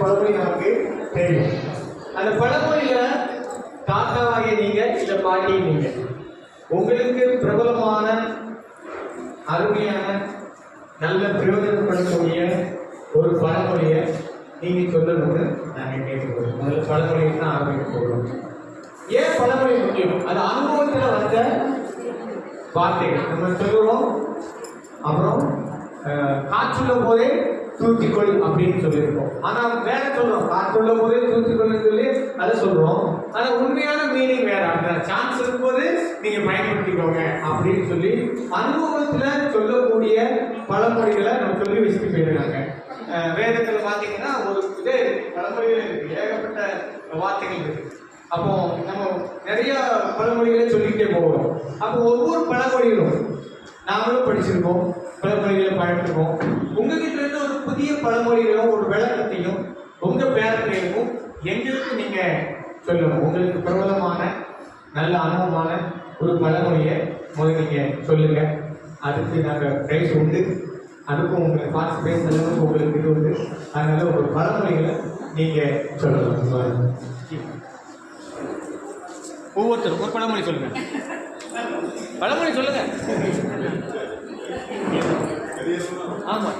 பழமொழி நமக்கு தெரியும். அந்த பழமொழியில தாத்தாவாகிய நீங்க இல்ல பாட்டி நீங்க உங்களுக்கு பிரபலமான அருமையான நல்ல பிரயோஜனப்படக்கூடிய ஒரு பழமொழியை நீங்க சொல்லணும்னு நாங்க கேட்டுக்கிறோம். முதல்ல பழமொழியை தான் ஆரம்பிக்க போகிறோம். ஏன் பழமொழி முக்கியம்? அது அனுபவத்துல வந்த வார்த்தைகள் நம்ம சொல்லுவோம். அப்புறம் காற்றுள்ள போதே தூத்திக்கொள் அப்படின்னு சொல்லியிருக்கோம். ஆனா வேற சொல்றோம், காற்றுள்ள போதே தூத்திக்கொள்னு சொல்லி அதை சொல்றோம். ஆனா உண்மையான மீனிங் வேற. அப்படின்னா சான்ஸ் இருக்கும்போது நீங்க பயன்படுத்திக்கோங்க அப்படின்னு சொல்லி அனுபவத்துல சொல்லக்கூடிய பழமொழிகளை நம்ம சொல்லி வச்சுட்டு போயிருக்காங்க. வேதத்துல பாத்தீங்கன்னா ஒரு இதே பழமொழிகள் இருக்கு, ஏகப்பட்ட வார்த்தைகள் இருக்கு. அப்போ நம்ம நிறைய பழமொழிகளை சொல்லிக்கிட்டே போகிறோம். அப்போ ஒவ்வொரு பழமொழிகளும் நாங்களும் படிச்சிருக்கோம், பழமொழிகளை பயன்படுத்துவோம். உங்ககிட்ட இருந்து ஒரு புதிய பழமொழிகளும் ஒரு விளக்கத்தையும் உங்க பேரத்தையும் எங்களுக்கு நீங்க சொல்லணும். உங்களுக்கு பிரபலமான நல்ல அனுபவமான ஒரு பழமொழியை முதல்ல நீங்க சொல்லுங்க. அதுக்கு நாங்கள் பிரைஸ் உண்டு. அதுக்கும் உங்களுக்கு பார்ட்டிசிபேட் அளவுக்கு உங்களுக்கு இது உண்டு. அதனால ஒரு பழமொழிகளை நீங்க சொல்லணும். ஒவ்வொருத்தரும் ஒரு பழமொழி சொல்லுங்க. பழமொழி சொல்லுங்க. ஆமா.